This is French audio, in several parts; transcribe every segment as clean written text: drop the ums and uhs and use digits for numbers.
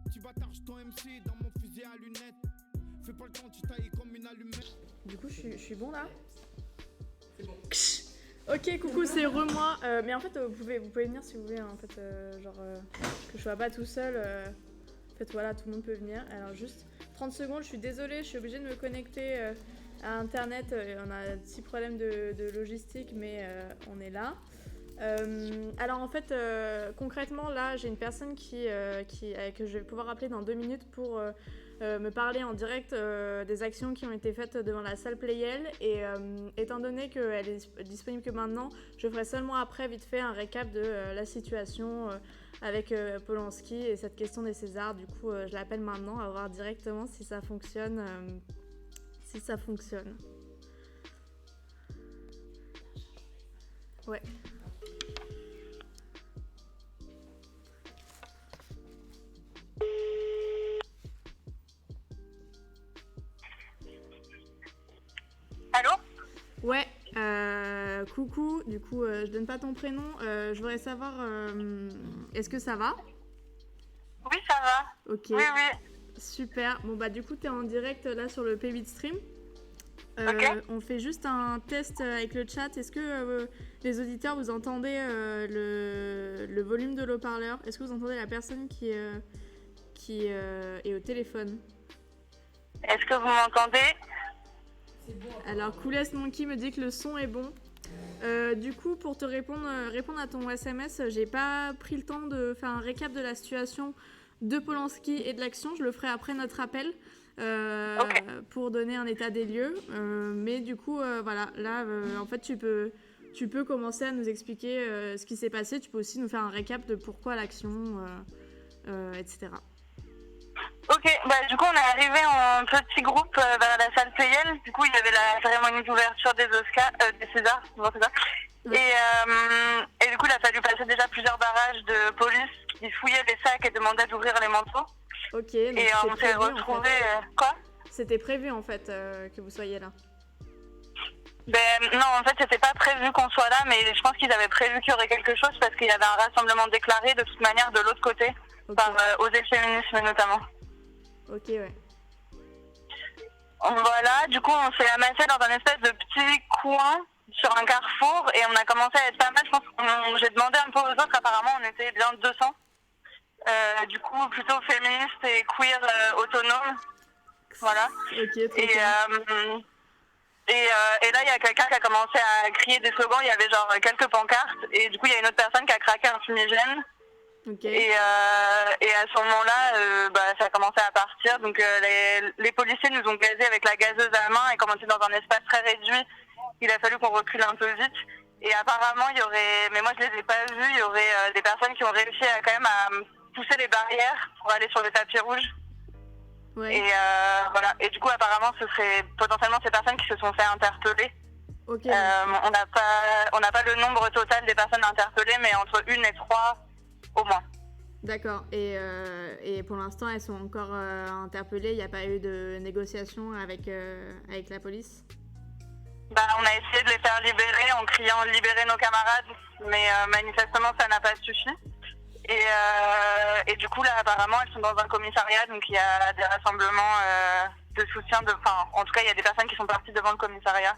petit bâtard, je t'en MC dans mon fusil à lunettes. Fais pas le temps, tu tailles comme une allumette. Du coup, je suis bon là? C'est bon. Ok, coucou, c'est moi. Mais en fait, vous pouvez venir si vous voulez. En fait, que je sois pas tout seul. En fait, voilà, tout le monde peut venir. Alors, juste 30 secondes, je suis désolée, je suis obligée de me connecter à Internet. On a un petit problème de logistique, mais on est là. Alors, en fait, concrètement, là, j'ai une personne que je vais pouvoir appeler dans 2 minutes pour me parler en direct des actions qui ont été faites devant la salle Playel. Et étant donné qu'elle est disponible que maintenant, je ferai seulement après, vite fait, un récap de la situation avec Polanski et cette question des Césars. Du coup, je l'appelle maintenant, à voir directement si ça fonctionne. Ouais. Allô? Ouais, coucou, du coup, je donne pas ton prénom. Je voudrais savoir, est-ce que ça va? Oui, ça va. Ok, Oui. super. Bon, bah, du coup, t'es en direct là sur le P8 Stream. Ok. On fait juste un test avec le chat. Est-ce que les auditeurs, vous entendez le volume de l'haut-parleur? Est-ce que vous entendez la personne qui est au téléphone? Est-ce que vous m'entendez? Alors, Coolest Monkey me dit que le son est bon. Du coup, pour te répondre à ton SMS, j'ai pas pris le temps de faire un récap de la situation de Polanski et de l'action. Je le ferai après notre appel pour donner un état des lieux. Mais du coup, voilà, là, en fait, tu peux commencer à nous expliquer ce qui s'est passé. Tu peux aussi nous faire un récap de pourquoi l'action, etc. Ok, bah du coup on est arrivé en petit groupe vers la salle Playel. Du coup il y avait la cérémonie d'ouverture des Oscars, des Césars, bon, c'est ça. Et du coup il a fallu passer déjà plusieurs barrages de police qui fouillaient les sacs et demandaient d'ouvrir les manteaux. Ok, donc et on s'est retrouvés... Quoi? C'était prévu en fait que vous soyez là. Ben non, en fait c'était pas prévu qu'on soit là, mais je pense qu'ils avaient prévu qu'il y aurait quelque chose parce qu'il y avait un rassemblement déclaré de toute manière de l'autre côté, par Oser le féminisme notamment. Ok, ouais. Voilà, du coup on s'est amassé dans un espèce de petit coin sur un carrefour et on a commencé à être pas mal. Je pense j'ai demandé un peu aux autres, apparemment on était bien 200. Du coup plutôt féministes et queer autonomes. Voilà. Ok, très bien. Et là il y a quelqu'un qui a commencé à crier des slogans, il y avait genre quelques pancartes et du coup il y a une autre personne qui a craqué un fumigène. Okay. Et à ce moment-là, ça a commencé à partir. Donc les policiers nous ont gazés avec la gazeuse à main et comme on était dans un espace très réduit, il a fallu qu'on recule un peu vite. Et apparemment, il y aurait, mais moi je les ai pas vus, il y aurait des personnes qui ont réussi à quand même à pousser les barrières pour aller sur le tapis rouge. Ouais. Et voilà. Et du coup, apparemment, ce serait potentiellement ces personnes qui se sont fait interpeller. Okay. On n'a pas le nombre total des personnes interpellées, mais entre 1 et 3 au moins. D'accord. Et pour l'instant, elles sont encore interpellées. Il n'y a pas eu de négociation avec la police? On a essayé de les faire libérer en criant « libérer nos camarades », mais manifestement, ça n'a pas suffi. Et du coup, là, apparemment, elles sont dans un commissariat, donc il y a des rassemblements de soutien. En tout cas, il y a des personnes qui sont parties devant le commissariat.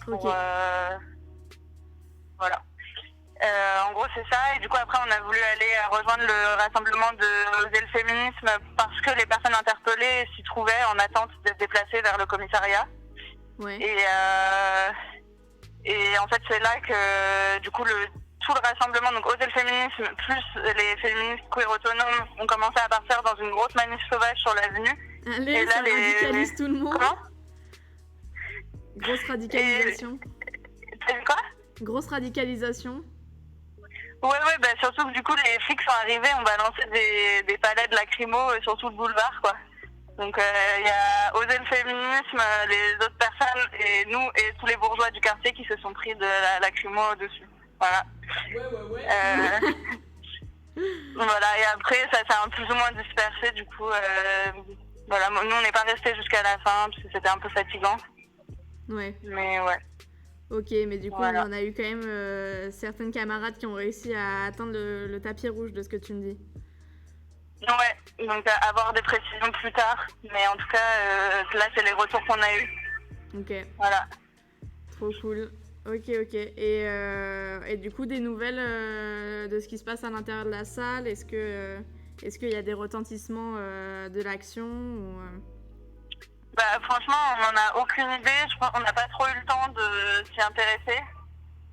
Pour, voilà. En gros, c'est ça. Et du coup, après, on a voulu aller rejoindre le rassemblement de Oser le féminisme parce que les personnes interpellées s'y trouvaient en attente d'être déplacées vers le commissariat. Ouais. Et en fait, c'est là que, du coup, tout le rassemblement, donc Oser le féminisme, plus les féministes queer autonomes, ont commencé à partir dans une grosse manif sauvage sur l'avenue. Allez, et là, ça radicalise tout le monde. Comment? Grosse radicalisation. T'as vu quoi? Grosse radicalisation. Ouais, surtout que du coup les flics sont arrivés, ont balancé des palettes de lacrymo sur tout le boulevard, quoi. Donc il y a Oser le féminisme, les autres personnes et nous et tous les bourgeois du quartier qui se sont pris de la lacrymo dessus. Voilà. Ouais. Voilà, et après ça s'est un plus ou moins dispersé, du coup voilà, nous on n'est pas restés jusqu'à la fin parce que c'était un peu fatigant. Ouais. Mais ouais. Ok, mais du coup, voilà. On a eu quand même certaines camarades qui ont réussi à atteindre le tapis rouge de ce que tu me dis. Ouais, donc avoir des précisions plus tard. Mais en tout cas, là, c'est les retours qu'on a eus. Ok. Voilà. Trop cool. Ok. Et du coup, des nouvelles de ce qui se passe à l'intérieur de la salle. Est-ce qu'il y a des retentissements de l'action ou, Bah, franchement, on n'en a aucune idée. Je pense qu'on n'a pas trop eu le temps de s'y intéresser.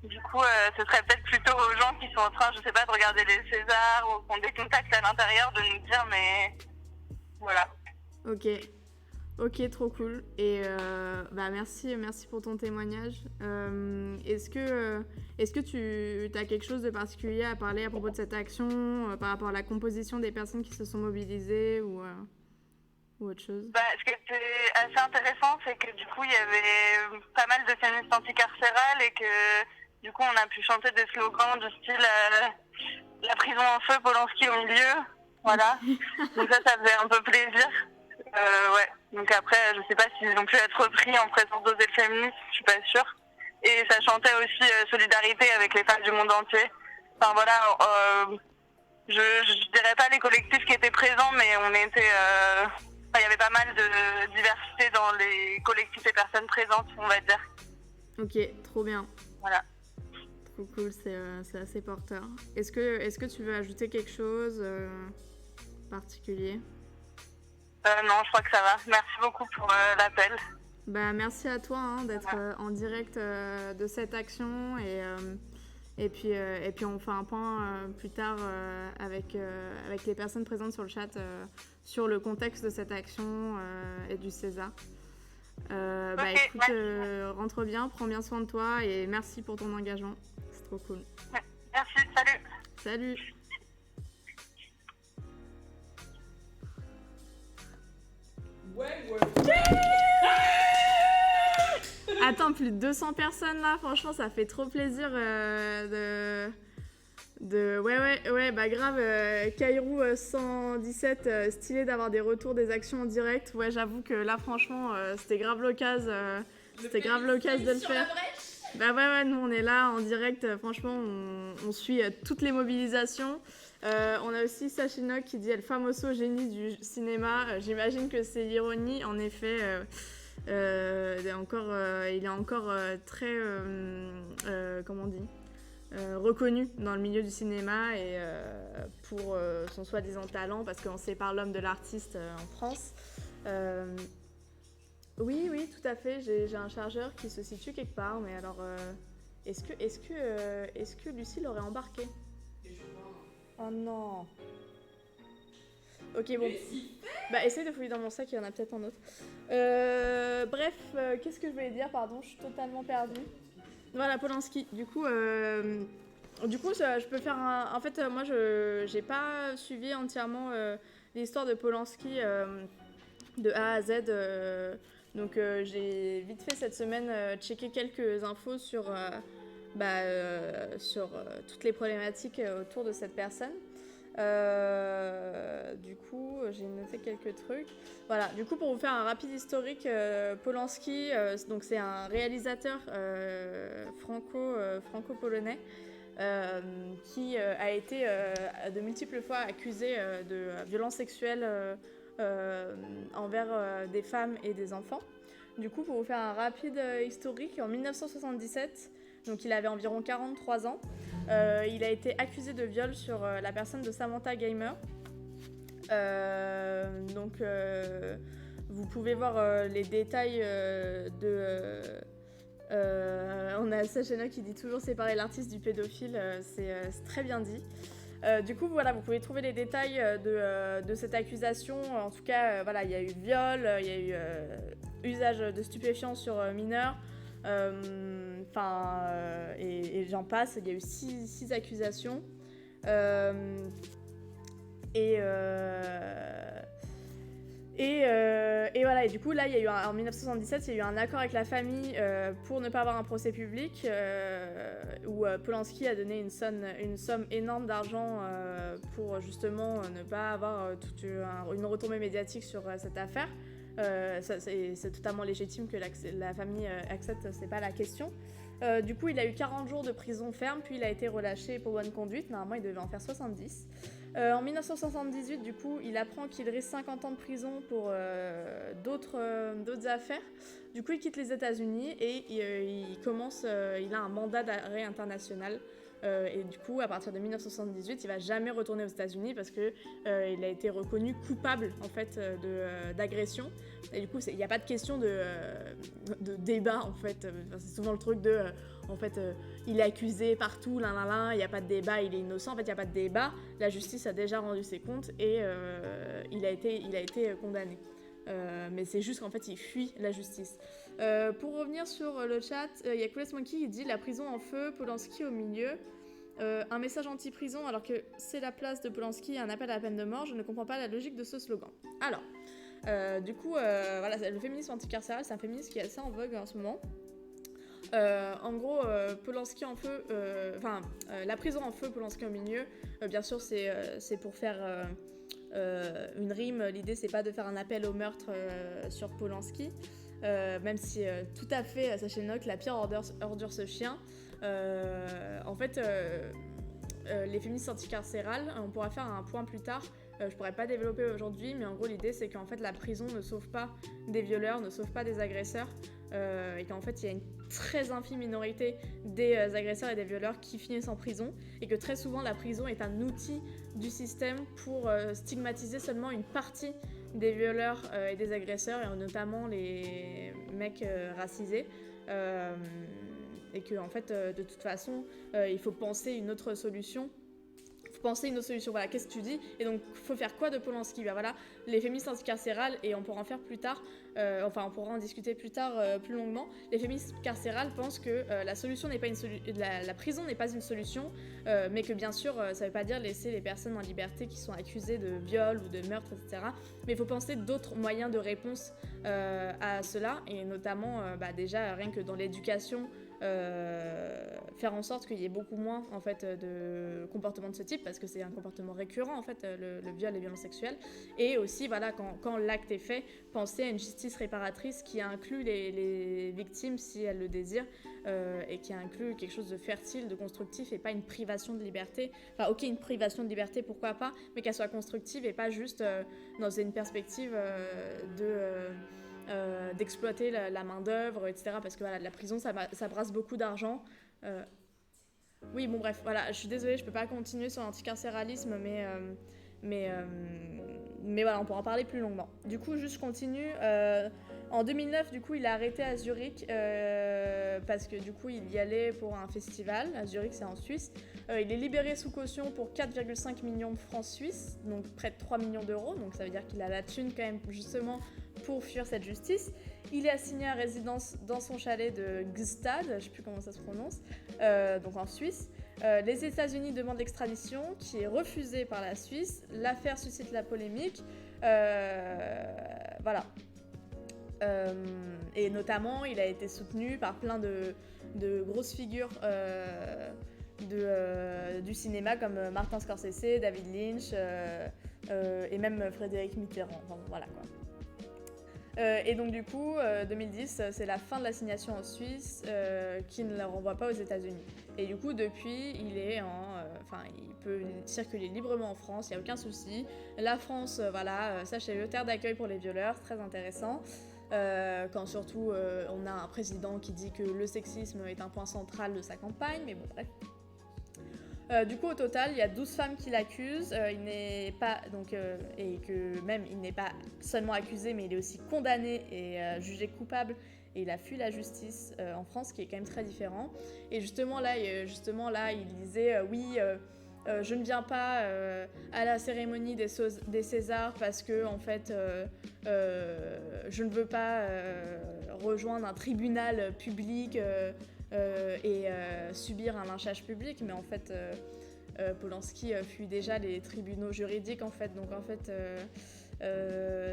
Du coup, ce serait peut-être plutôt aux gens qui sont en train, je sais pas, de regarder les Césars ou qui ont des contacts à l'intérieur de nous dire, mais voilà. Ok, trop cool. Et bah merci pour ton témoignage. Est-ce que tu as quelque chose de particulier à parler à propos de cette action par rapport à la composition des personnes qui se sont mobilisées ou autre chose? Bah, ce qui était assez intéressant, c'est que du coup, il y avait pas mal de féministes anticarcérales et que du coup, on a pu chanter des slogans du style la prison en feu, Polanski au milieu. Voilà. Donc ça faisait un peu plaisir. Ouais. Donc après, je sais pas s'ils ont pu être repris en présence d'Oser le féministe, je suis pas sûre. Et ça chantait aussi solidarité avec les femmes du monde entier. Enfin voilà, je dirais pas les collectifs qui étaient présents, mais on était... il y avait pas mal de diversité dans les collectifs et personnes présentes, on va dire. Ok, trop bien. Voilà. Trop cool, c'est assez porteur. Est-ce que tu veux ajouter quelque chose particulier? Non, je crois que ça va. Merci beaucoup pour l'appel. Bah, merci à toi d'être en direct de cette action et puis on fait un point plus tard avec les personnes présentes sur le chat sur le contexte de cette action et du César. Bah écoute, rentre bien, prends bien soin de toi et merci pour ton engagement. C'est trop cool. Merci, salut. Salut. Attends, plus de 200 personnes là, franchement ça fait trop plaisir ouais, bah grave, Kairou 117, stylé d'avoir des retours des actions en direct. Ouais, j'avoue que là franchement c'était grave l'occasion de le faire. Bah ouais, nous on est là en direct, franchement on suit toutes les mobilisations. On a aussi Sachinok qui dit El famoso génie du cinéma. J'imagine que c'est l'ironie, en effet. Il est encore très comment on dit, reconnu dans le milieu du cinéma et pour son soi-disant talent, parce qu'on sépare l'homme de l'artiste en France. Oui, tout à fait. J'ai un chargeur qui se situe quelque part, mais alors est-ce que Lucie l'aurait embarqué? Oh non. Ok, bon. Bah, essaye de fouiller dans mon sac, il y en a peut-être un autre. Bref, qu'est-ce que je voulais dire? Pardon, je suis totalement perdue. Voilà, Polanski. Du coup, je peux faire un... En fait, moi, j'ai pas suivi entièrement l'histoire de Polanski de A à Z. Donc, j'ai vite fait cette semaine checké quelques infos sur toutes les problématiques autour de cette personne. Du coup, j'ai noté quelques trucs. Voilà, du coup, pour vous faire un rapide historique, Polanski, donc c'est un réalisateur franco-polonais qui a été de multiples fois accusé de violences sexuelles envers des femmes et des enfants. Du coup, pour vous faire un rapide historique, en 1977, donc il avait environ 43 ans, il a été accusé de viol sur la personne de Samantha Gamer. Vous pouvez voir les détails on a Sachena qui dit toujours séparer l'artiste du pédophile, c'est très bien dit. Du coup, voilà, vous pouvez trouver les détails de cette accusation. En tout cas, voilà, il y a eu viol, il y a eu usage de stupéfiants sur mineurs. Et j'en passe, il y a eu 6 accusations. Et voilà, et du coup là il y a eu en 1977 il y a eu un accord avec la famille pour ne pas avoir un procès public où Polanski a donné une somme énorme d'argent pour justement ne pas avoir toute une retombée médiatique sur cette affaire. C'est totalement légitime que la famille accepte, c'est pas la question. Du coup il a eu 40 jours de prison ferme, puis il a été relâché pour bonne conduite. Normalement il devait en faire 70. En 1978, du coup, il apprend qu'il risque 50 ans de prison pour d'autres affaires. Du coup, il quitte les États-Unis et il a un mandat d'arrêt international. Et du coup, à partir de 1978, il va jamais retourner aux États-Unis parce que il a été reconnu coupable en fait d'agression. Et du coup, il n'y a pas de question de débat en fait. C'est souvent le truc de il est accusé partout, il n'y a pas de débat, il est innocent. En fait, il n'y a pas de débat. La justice a déjà rendu ses comptes et il a été condamné. Mais c'est juste qu'en fait, il fuit la justice. Pour revenir sur le chat, il y a Coolest Monkey qui dit « La prison en feu, Polanski au milieu ». Un message anti-prison alors que c'est la place de Polanski et un appel à la peine de mort. Je ne comprends pas la logique de ce slogan. Alors, du coup, voilà, le féminisme anticarcéral, c'est un féminisme qui est assez en vogue en ce moment. En gros, Polanski en feu, la prison en feu, Polanski au milieu. Bien sûr, c'est pour faire une rime. L'idée, c'est pas de faire un appel au meurtre sur Polanski, même si tout à fait, sachez Nock, la pire ordure ce chien. En fait, les féministes anticarcérales, on pourra faire un point plus tard. Je pourrais pas développer aujourd'hui, mais en gros l'idée c'est qu'en fait la prison ne sauve pas des violeurs, ne sauve pas des agresseurs, et qu'en fait il y a une très infime minorité des agresseurs et des violeurs qui finissent en prison, et que très souvent la prison est un outil du système pour stigmatiser seulement une partie des violeurs et des agresseurs, et notamment les mecs racisés. Et que en fait, de toute façon, il faut penser une autre solution. Voilà, qu'est-ce que tu dis ? Et donc, il faut faire quoi de Polanski ? Ben voilà, les féministes anticarcérales, et on pourra en faire plus tard, on pourra en discuter plus tard, plus longuement. Les féministes carcérales pensent que la solution n'est pas la prison n'est pas une solution, mais que bien sûr, ça ne veut pas dire laisser les personnes en liberté qui sont accusées de viol ou de meurtre, etc. Mais il faut penser d'autres moyens de réponse à cela, et notamment, déjà, rien que dans l'éducation, faire en sorte qu'il y ait beaucoup moins en fait de comportements de ce type, parce que c'est un comportement récurrent en fait, le viol et les violences sexuelles, et aussi voilà, quand l'acte est fait, penser à une justice réparatrice qui inclut les victimes si elles le désirent, et qui inclut quelque chose de fertile, de constructif, et pas une privation de liberté. Enfin ok, une privation de liberté pourquoi pas, mais qu'elle soit constructive et pas juste dans une perspective d'exploiter la main-d'œuvre, etc. Parce que voilà, la prison, ça brasse beaucoup d'argent. Oui, bon, bref, voilà, je suis désolée, je peux pas continuer sur l'anticarcéralisme, mais voilà, on pourra en parler plus longuement. Du coup, juste je continue. En 2009, du coup, il est arrêté à Zurich parce que du coup, il y allait pour un festival. À Zurich, c'est en Suisse. Il est libéré sous caution pour 4,5 millions de francs suisses, donc près de 3 millions d'euros. Donc ça veut dire qu'il a la thune quand même, justement, pour fuir cette justice. Il est assigné à résidence dans son chalet de Gstaad, je ne sais plus comment ça se prononce, donc en Suisse. Les États-Unis demandent l'extradition, qui est refusée par la Suisse. L'affaire suscite la polémique. Voilà. Et notamment, il a été soutenu par plein de grosses figures du cinéma comme Martin Scorsese, David Lynch et même Frédéric Mitterrand. Enfin, voilà quoi. Et donc du coup, 2010, c'est la fin de l'assignation en Suisse qui ne le renvoie pas aux États-Unis. Et du coup, depuis, il peut circuler librement en France, il n'y a aucun souci. La France, sachez-le, terre d'accueil pour les violeurs, c'est très intéressant. Quand surtout on a un président qui dit que le sexisme est un point central de sa campagne, mais bon bref. Du coup, au total, il y a 12 femmes qui l'accusent. Il n'est pas et que même il n'est pas seulement accusé, mais il est aussi condamné et jugé coupable. Et il a fui la justice en France, qui est quand même très différent. Et justement là, il disait je ne viens pas à la cérémonie des Césars parce que en fait, je ne veux pas rejoindre un tribunal public. Et subir un lynchage public, mais en fait Polanski fuit déjà les tribunaux juridiques en fait, donc en fait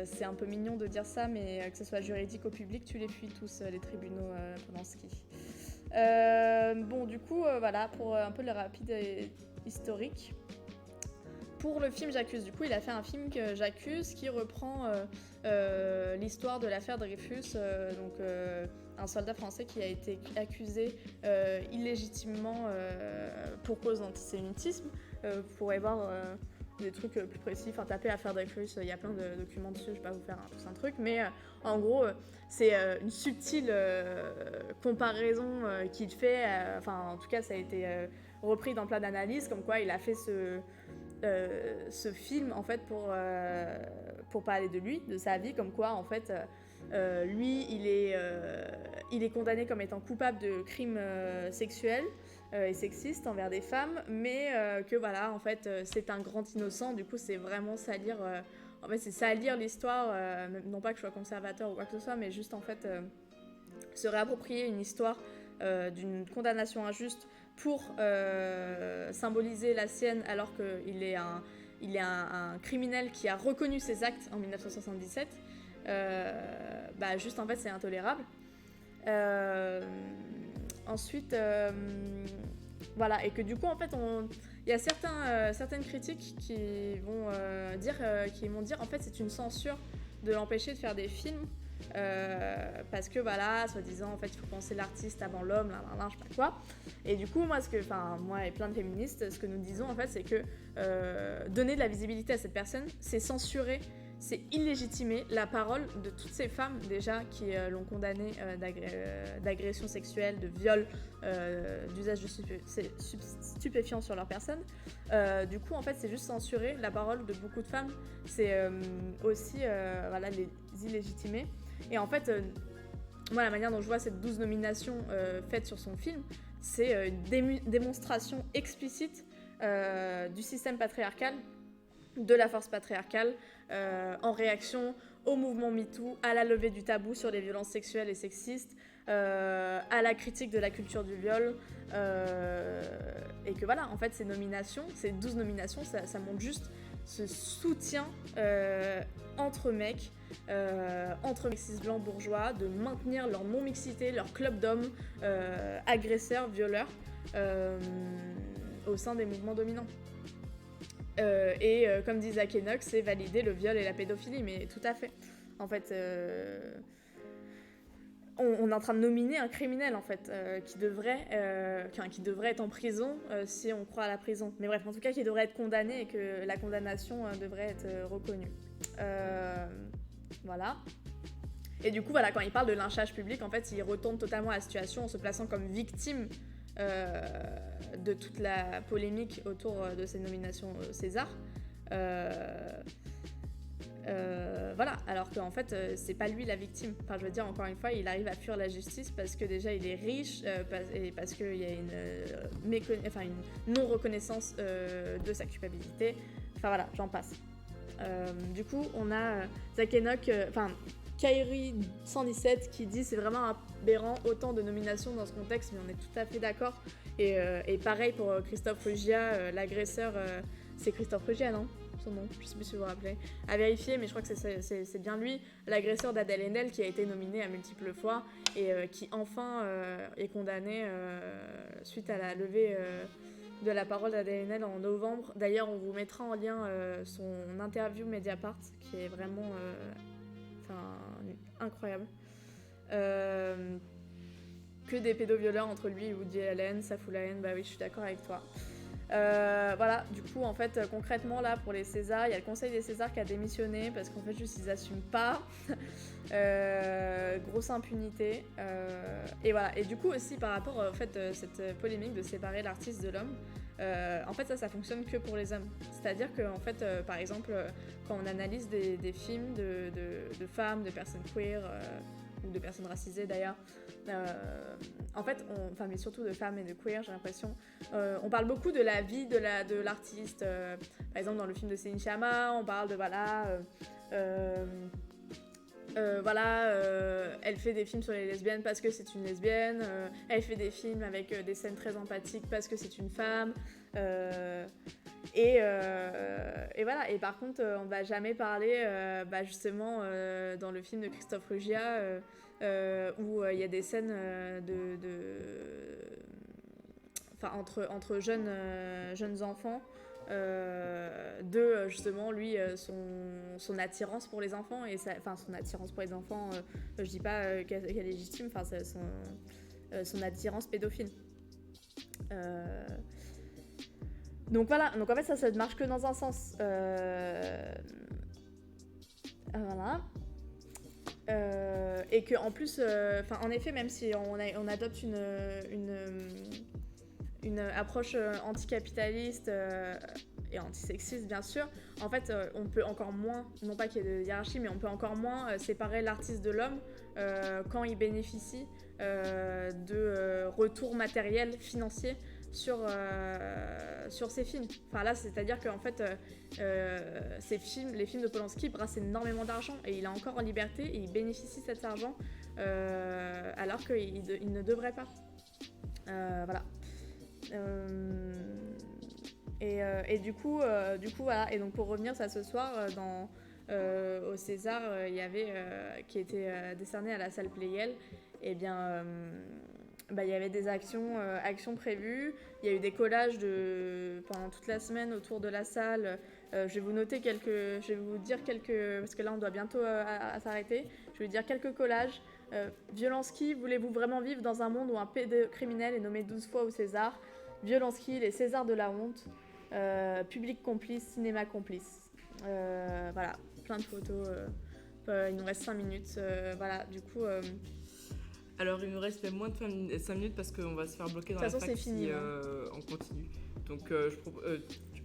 c'est un peu mignon de dire ça, mais que ce soit juridique ou public, tu les fuis tous les tribunaux Polanski. Bon du coup voilà pour un peu le rapide historique. Pour le film J'accuse, du coup, il a fait un film que J'accuse qui reprend l'histoire de l'affaire Dreyfus, un soldat français qui a été accusé illégitimement pour cause d'antisémitisme. Vous pourrez voir des trucs plus précis. Enfin, tapez affaire Dreyfus, il y a plein de documents dessus, je vais pas vous faire tout un truc, mais en gros, c'est une subtile comparaison qu'il fait. Enfin, en tout cas, ça a été repris dans plein d'analyses, comme quoi il a fait ce film en fait pour parler de lui, de sa vie, comme quoi en fait lui il est condamné comme étant coupable de crimes sexuels et sexistes envers des femmes, mais que voilà en fait c'est un grand innocent. Du coup c'est vraiment salir en fait c'est salir l'histoire, non pas que je sois conservateur ou quoi que ce soit, mais juste en fait se réapproprier une histoire d'une condamnation injuste pour symboliser la sienne, alors qu'il est un criminel qui a reconnu ses actes en 1977. Juste en fait c'est intolérable. Ensuite voilà, et que du coup en fait il y a certaines critiques qui vont dire en fait c'est une censure de l'empêcher de faire des films. Parce que voilà, soi-disant en fait il faut penser l'artiste avant l'homme, je sais pas quoi. Et du coup moi et plein de féministes, ce que nous disons en fait c'est que donner de la visibilité à cette personne, c'est censurer, c'est illégitimer la parole de toutes ces femmes déjà qui l'ont condamné d'agression sexuelle, de viol, d'usage de stupéfiants sur leur personne. Du coup en fait c'est juste censurer la parole de beaucoup de femmes, c'est aussi les illégitimer. Et en fait, moi, la manière dont je vois cette 12 nominations faites sur son film, c'est une démonstration explicite du système patriarcal, de la force patriarcale, en réaction au mouvement MeToo, à la levée du tabou sur les violences sexuelles et sexistes, à la critique de la culture du viol. Et que voilà, en fait, ces 12 nominations, ça montre juste ce soutien entre mecs, entre mecs cis blancs bourgeois, de maintenir leur non-mixité, leur club d'hommes agresseurs, violeurs au sein des mouvements dominants. Comme dit Zach Enoch, c'est valider le viol et la pédophilie, mais tout à fait. En fait, on est en train de nominer un criminel en fait, qui devrait être en prison si on croit à la prison. Mais bref, en tout cas, qui devrait être condamné et que la condamnation devrait être reconnue. Voilà. Et du coup, voilà, quand il parle de lynchage public, en fait, il retourne totalement à la situation en se plaçant comme victime de toute la polémique autour de ces nominations César. Voilà, alors qu'en fait c'est pas lui la victime. Enfin, je veux dire, encore une fois, il arrive à fuir la justice parce que déjà il est riche et parce qu'il y a une non-reconnaissance de sa culpabilité. Enfin voilà, j'en passe. Du coup, on a Zach Enoch, Kairi 117 qui dit c'est vraiment aberrant autant de nominations dans ce contexte, mais on est tout à fait d'accord. Et pareil pour Christophe Ruggia, l'agresseur, c'est Christophe Ruggia, non ? Son nom, je sais plus si vous vous rappelez, à vérifier, mais je crois que c'est bien lui, l'agresseur d'Adèle Haenel qui a été nominé à multiples fois et qui enfin est condamné suite à la levée de la parole d'Adèle Haenel en novembre. D'ailleurs, on vous mettra en lien son interview Mediapart qui est vraiment incroyable. Que des pédovioleurs entre lui et Woody Allen, ça fout la haine, bah oui, je suis d'accord avec toi. Voilà, du coup en fait concrètement là pour les Césars, il y a le Conseil des Césars qui a démissionné parce qu'en fait juste ils assument pas. Grosse impunité. Et voilà, et du coup aussi par rapport en fait cette polémique de séparer l'artiste de l'homme, en fait ça fonctionne que pour les hommes. C'est-à-dire que en fait par exemple quand on analyse des films de femmes, de personnes queer ou de personnes racisées d'ailleurs, en fait, mais surtout de femmes et de queer, j'ai l'impression, on parle beaucoup de la vie de l'artiste. Par exemple, dans le film de Céline Sciamma, on parle de elle fait des films sur les lesbiennes parce que c'est une lesbienne, elle fait des films avec des scènes très empathiques parce que c'est une femme, et voilà. Et par contre, on va jamais parler, justement, dans le film de Christophe Ruggia, où il y a des scènes entre jeunes enfants, justement lui son attirance pour les enfants et son attirance pour les enfants, je dis pas qu'elle est légitime, c'est son attirance pédophile. Donc voilà, donc en fait ça ne marche que dans un sens. Voilà. Et que en plus, en effet, même si on adopte une approche anticapitaliste et antisexiste bien sûr, en fait on peut encore moins, non pas qu'il y ait de hiérarchie, mais on peut encore moins séparer l'artiste de l'homme quand il bénéficie de retours matériels, financiers sur ses films. Enfin là, c'est-à-dire qu'en fait, les films de Polanski brassent énormément d'argent et il est encore en liberté et il bénéficie de cet argent alors qu'il ne devrait pas. Voilà. Et du coup, voilà. Et donc pour revenir ça ce soir au César, il y avait qui était décerné à la salle Pleyel. Et bien, il y avait des actions prévues. Il y a eu des collages pendant toute la semaine autour de la salle. Je vais vous dire quelques, parce que là on doit bientôt s'arrêter. Je vais vous dire quelques collages. Violenski, voulez-vous vraiment vivre dans un monde où un pédocriminel est nommé 12 fois au César? Violenski, les Césars de la honte. Public complice, cinéma complice. Voilà, plein de photos. Il nous reste 5 minutes. Voilà, du coup... Alors il nous reste même moins de 5 minutes parce qu'on va se faire bloquer dans la fac si on continue. Donc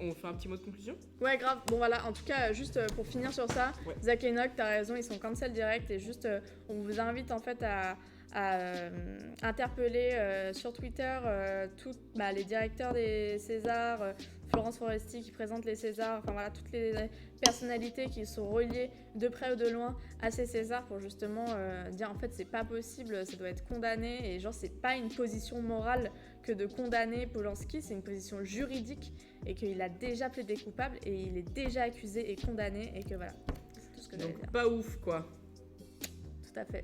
on fait un petit mot de conclusion? Ouais, grave. Bon voilà, en tout cas, juste pour finir sur ça, ouais. Zach et Enoch, t'as raison, ils sont cancel direct et juste on vous invite en fait à interpeller sur Twitter les directeurs des Césars, Florence Foresti qui présente les Césars, enfin voilà, toutes les personnalités qui sont reliées de près ou de loin à ces Césars pour justement dire en fait c'est pas possible, ça doit être condamné et genre c'est pas une position morale que de condamner Polanski, c'est une position juridique et qu'il a déjà plaidé coupable et il est déjà accusé et condamné et que voilà, c'est tout ce que j'allais dire. Donc pas ouf quoi. Tout à fait.